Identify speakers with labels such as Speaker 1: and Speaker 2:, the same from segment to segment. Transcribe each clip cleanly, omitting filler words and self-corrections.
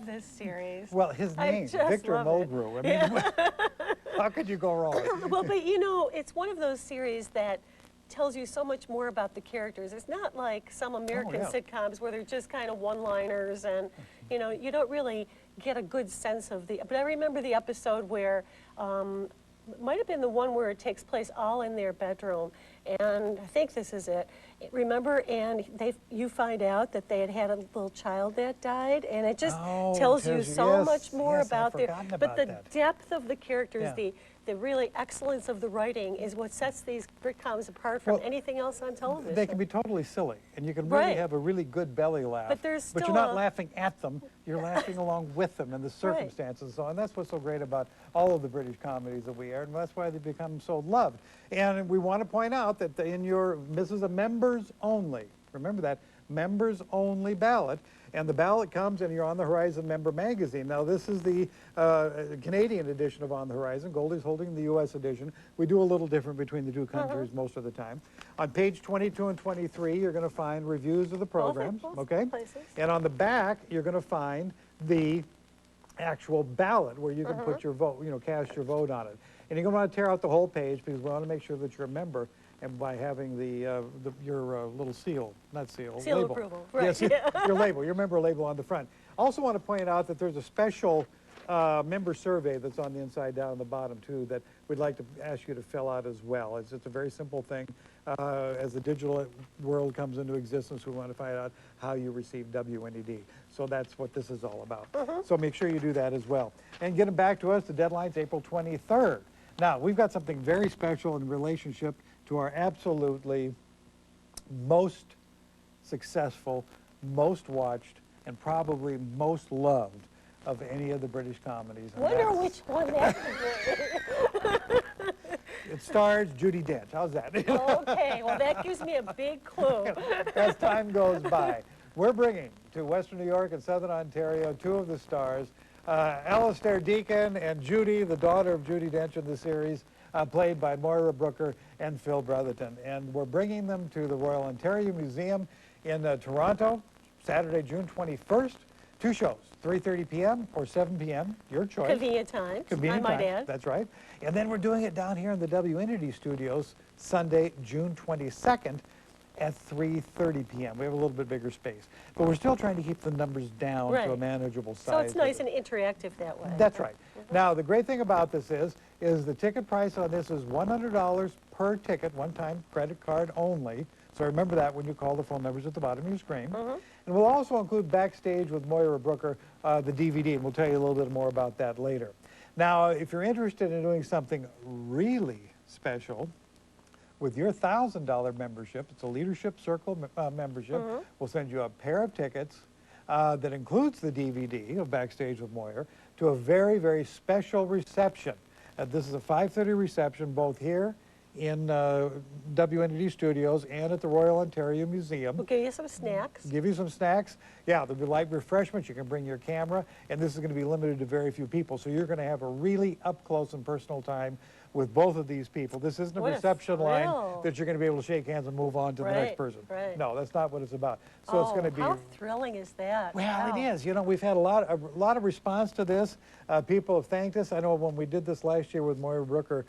Speaker 1: this series.
Speaker 2: Well, his name, Victor Mulgrew. I mean, how could you go wrong?
Speaker 1: Well, but you know, it's one of those series that tells you so much more about the characters. It's not like some American sitcoms where they're just kind of one-liners and, you know, you don't really get a good sense of the, but I remember the episode where, might have been the one where it takes place all in their bedroom, and I think this is it. Remember, and you find out that they had a little child that died, and it just tells you so much more about their, but the depth of the characters, the really excellence of the writing is what sets these sitcoms apart from anything else on television.
Speaker 2: They can be totally silly, and you can really have a really good belly laugh.
Speaker 1: But there's still
Speaker 2: you're not laughing at them, you're laughing along with them and the circumstances and so on. That's what's so great about all of the British comedies that we air, and that's why they become so loved. And we want to point out that this is a members only, remember that, members only ballot. And the ballot comes and you're On the Horizon member magazine. Now this is the Canadian edition of On the Horizon. Goldie's holding the US edition. We do a little different between the two countries most of the time. On page 22 and 23, you're going to find reviews of the programs, okay? And on the back, you're going to find the actual ballot where you can put your vote, you know, cast your vote on it. And you're going to want to tear out the whole page because we want to make sure that you're a member. And by having your little seal, not seal,
Speaker 1: seal
Speaker 2: label.
Speaker 1: Approval, right.
Speaker 2: Yes, your label, your member label on the front. Also want to point out that there's a special member survey that's on the inside down the bottom too that we'd like to ask you to fill out as well. It's a very simple thing. As the digital world comes into existence, we want to find out how you receive WNED. So that's what this is all about. So make sure you do that as well. And get them back to us. The deadline's April 23rd. Now, we've got something very special in relationship to our absolutely most successful, most watched, and probably most loved of any of the British comedies.
Speaker 1: I wonder which one that is.
Speaker 2: It stars Judi Dench. How's that?
Speaker 1: Okay, well that gives me a big clue.
Speaker 2: As time goes by, we're bringing to Western New York and Southern Ontario two of the stars, Alastair Deacon and Judy, the daughter of Judi Dench in the series, played by Moira Brooker and Phil Brotherton. And we're bringing them to the Royal Ontario Museum in Toronto, Saturday, June 21st. Two shows, 3:30 p.m. or 7 p.m., your choice.
Speaker 1: Convenient times,
Speaker 2: Convenient
Speaker 1: I might
Speaker 2: time.
Speaker 1: add.
Speaker 2: That's right. And then we're doing it down here in the WNED studios, Sunday, June 22nd at 3:30 p.m. We have a little bit bigger space. But we're still trying to keep the numbers down to a manageable size.
Speaker 1: So it's nice and interactive that way.
Speaker 2: That's right. Now, the great thing about this is the ticket price on this is $100 per ticket, one-time credit card only. So remember that when you call the phone numbers at the bottom of your screen. And we'll also include Backstage with Moira Brooker, the DVD, and we'll tell you a little bit more about that later. Now, if you're interested in doing something really special, with your $1,000 membership, it's a Leadership Circle membership, we'll send you a pair of tickets that includes the DVD of Backstage with Moira to a very, very special reception. This is a 5:30 reception both here in WNED Studios and at the Royal Ontario Museum.
Speaker 1: We'll give you some snacks.
Speaker 2: Give you some snacks. Yeah, there'll be light refreshments. You can bring your camera, and this is going to be limited to very few people. So you're going to have a really up-close and personal time with both of these people. This isn't a reception line that you're going to be able to shake hands and move on to the next person. No, that's not what it's about. So it's going to be...
Speaker 1: How thrilling is that?
Speaker 2: Well, it is. You know, we've had a lot of response to this. People have thanked us. I know when we did this last year with Moira Brooker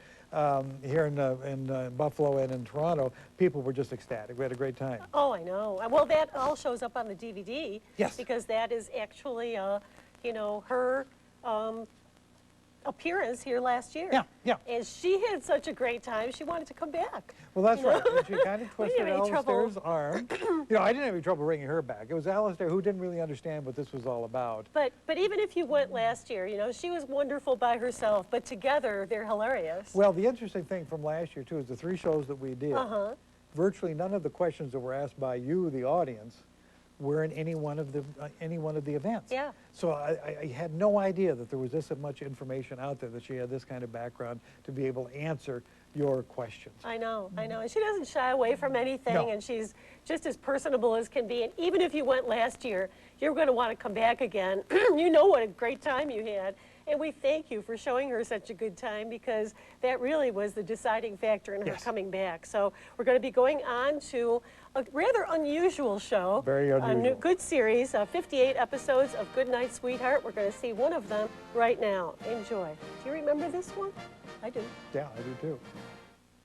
Speaker 2: here in Buffalo and in Toronto, people were just ecstatic. We had a great time.
Speaker 1: Oh, I know. Well, that all shows up on the DVD.
Speaker 2: Yes.
Speaker 1: Because that is actually, you know, her appearance here last year.
Speaker 2: Yeah, yeah.
Speaker 1: And she had such a great time, she wanted to come back.
Speaker 2: Well, that's right. And she kind of twisted Alastair's arm. You know, I didn't have any trouble bringing her back. It was Alastair who didn't really understand what this was all about.
Speaker 1: But even if you went last year, you know, she was wonderful by herself, but together they're hilarious.
Speaker 2: Well, the interesting thing from last year, too, is the 3 shows that we did, virtually none of the questions that were asked by you, the audience, were in any one of the events.
Speaker 1: Yeah.
Speaker 2: So I had no idea that there was this much information out there, that she had this kind of background to be able to answer your questions.
Speaker 1: I know, I know. And she doesn't shy away from anything, and she's just as personable as can be. And even if you went last year, you're going to want to come back again. You know what a great time you had. And we thank you for showing her such a good time, because that really was the deciding factor in her coming back. So we're going to be going on to a rather unusual show.
Speaker 2: Very unusual.
Speaker 1: A good series, 58 episodes of Good Night, Sweetheart. We're going to see one of them right now. Enjoy. Do you remember this one? I do.
Speaker 2: Yeah, I do too.